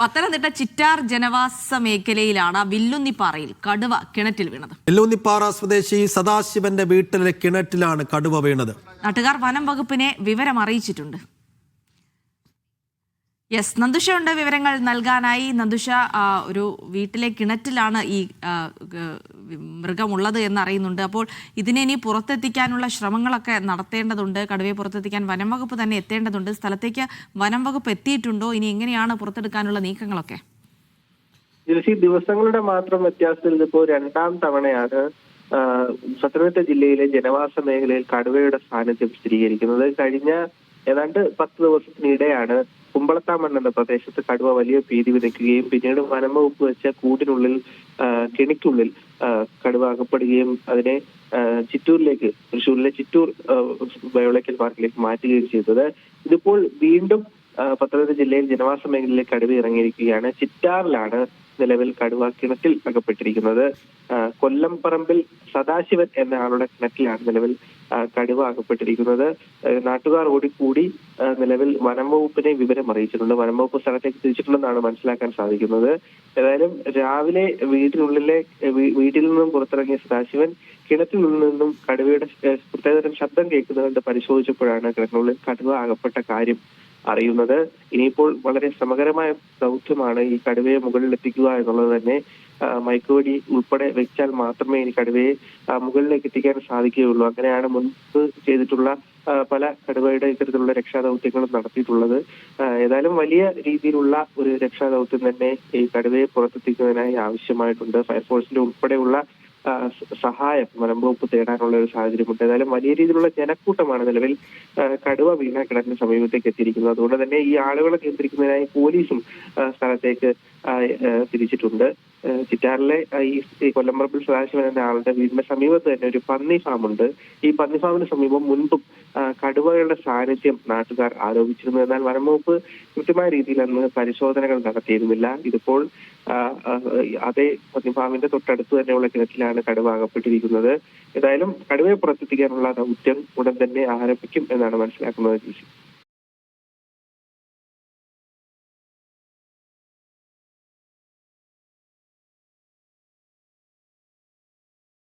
പത്തനംതിട്ട ചിറ്റാർ ജനവാസ മേഖലയിലാണ് വില്ലുന്നിപ്പാറയിൽ കടുവ കിണറ്റിൽ വീണത്. വില്ലുന്നിപ്പാറ സ്വദേശി സദാശിവന്റെ വീട്ടിലെ കിണറ്റിലാണ് കടുവ വീണത്. നാട്ടുകാർ വനം വകുപ്പിനെ വിവരം അറിയിച്ചിട്ടുണ്ട്. നന്ദുഷയുണ്ട് വിവരങ്ങൾ നൽകാനായി. നന്ദുഷ, ഒരു വീട്ടിലെ കിണറ്റിലാണ് ഈ മൃഗമുള്ളത് എന്നറിയുന്നുണ്ട്. അപ്പോൾ ഇതിനെ ഇനി പുറത്തെത്തിക്കാനുള്ള ശ്രമങ്ങളൊക്കെ നടത്തേണ്ടതുണ്ട്. കടുവയെ പുറത്തെത്തിക്കാൻ വനം വകുപ്പ് തന്നെ എത്തേണ്ടതുണ്ട്. സ്ഥലത്തേക്ക് വനം വകുപ്പ് എത്തിയിട്ടുണ്ടോ? ഇനി എങ്ങനെയാണ് പുറത്തെടുക്കാനുള്ള നീക്കങ്ങളൊക്കെ? ദിവസങ്ങളുടെ മാത്രം വ്യത്യാസത്തിൽ ഇതിപ്പോ രണ്ടാം തവണയാണ് പത്തനംതിട്ട ജില്ലയിലെ ജനവാസ മേഖലയിൽ കടുവയുടെ സാന്നിധ്യം സ്ഥിരീകരിക്കുന്നത്. കഴിഞ്ഞ ഏതാണ്ട് 10 ദിവസത്തിനിടെയാണ് കുമ്പളത്താമൺ എന്ന പ്രദേശത്ത് കടുവ വലിയ ഭീതി വിതയ്ക്കുകയും പിന്നീട് വനം വകുപ്പ് വെച്ച കൂടിനുള്ളിൽ കെണിക്കുള്ളിൽ കടുവ അകപ്പെടുകയും അതിനെ ചിറ്റൂരിലേക്ക്, തൃശ്ശൂരിലെ ചിറ്റൂർ ബയോളജിക്കൽ പാർക്കിലേക്ക് മാറ്റുകയും ചെയ്തത്. ഇതിപ്പോൾ വീണ്ടും പത്തനംതിട്ട ജില്ലയിൽ ജനവാസ മേഖലയിലേക്ക് കടുവ ഇറങ്ങിയിരിക്കുകയാണ്. ചിറ്റാറിലാണ് നിലവിൽ കടുവ കിണറ്റിൽ അകപ്പെട്ടിരിക്കുന്നത്. കൊല്ലംപറമ്പിൽ സദാശിവൻ എന്ന ആളുടെ കിണറ്റിലാണ് നിലവിൽ കടുവ അകപ്പെട്ടിരിക്കുന്നത്. നാട്ടുകാർ ഓടിക്കൂടി നിലവിൽ വനം വകുപ്പിനെ വിവരം അറിയിച്ചിട്ടുണ്ട്. വനം വകുപ്പ് സ്ഥലത്തേക്ക് തിരിച്ചിട്ടുണ്ടെന്നാണ് മനസ്സിലാക്കാൻ സാധിക്കുന്നത്. ഏതായാലും രാവിലെ വീട്ടിൽ നിന്നും പുറത്തിറങ്ങിയ സദാശിവൻ കിണറ്റിൽ നിന്നും കടുവയുടെ പ്രത്യേകതരം ശബ്ദം കേൾക്കുന്നത് പരിശോധിച്ചപ്പോഴാണ് കിണറ്റിനുള്ളിൽ കടുവ അകപ്പെട്ട കാര്യം അറിയുന്നത്. ഇനിയിപ്പോൾ വളരെ ശ്രമകരമായ ദൗത്യമാണ് ഈ കടുവയെ മുകളിലെത്തിക്കുക എന്നുള്ളത് തന്നെ. മയക്കുവെടി ഉൾപ്പെടെ വെച്ചാൽ മാത്രമേ ഇനി കടുവയെ മുകളിലേക്ക് എത്തിക്കാൻ സാധിക്കുകയുള്ളൂ. അങ്ങനെയാണ് മുൻപ് ചെയ്തിട്ടുള്ള പല കടുവയുടെ ഇത്തരത്തിലുള്ള രക്ഷാദൗത്യങ്ങളും നടത്തിയിട്ടുള്ളത്. ഏതായാലും വലിയ രീതിയിലുള്ള ഒരു രക്ഷാദൗത്യം തന്നെ ഈ കടുവയെ പുറത്തെത്തിക്കുന്നതിനായി ആവശ്യമായിട്ടുണ്ട്. ഫയർഫോഴ്സിന്റെ ഉൾപ്പെടെയുള്ള സഹായം വനം വകുപ്പ് തേടാനുള്ള ഒരു സാഹചര്യമുണ്ട്. ഏതായാലും വലിയ രീതിയിലുള്ള ജനക്കൂട്ടമാണ് നിലവിൽ കടുവ വീണ കിണറ്റിന് സമീപത്തേക്ക് എത്തിയിരിക്കുന്നത്. അതുകൊണ്ട് തന്നെ ഈ ആളുകളെ നിയന്ത്രിക്കുന്നതിനായി പോലീസും സ്ഥലത്തേക്ക് തിരിച്ചിട്ടുണ്ട്. ചിറ്റാറിലെ ഈ കൊല്ലംപറമ്പിൽ സദാശിവൻ എന്ന ആളുടെ വീടിന്റെ സമീപത്ത് തന്നെ ഒരു പന്നി ഫാമുണ്ട്. ഈ പന്നി ഫാമിന് സമീപം മുൻപും കടുവകളുടെ സാന്നിധ്യം നാട്ടുകാർ ആരോപിച്ചിരുന്നു. എന്നാൽ വനം വകുപ്പ് കൃത്യമായ രീതിയിൽ അന്ന് പരിശോധനകൾ നടത്തിയിരുന്നില്ല. ഇതിപ്പോൾ അതേ പന്നി ഫാമിന്റെ തൊട്ടടുത്ത് തന്നെയുള്ള കിണറ്റിലാണ് കടുവ അകപ്പെട്ടിരിക്കുന്നത്. ഏതായാലും കടുവയെ പുറത്തെത്തിക്കാനുള്ള ദൗത്യം ഉടൻ തന്നെ ആരംഭിക്കും എന്നാണ് മനസ്സിലാക്കുന്നത്.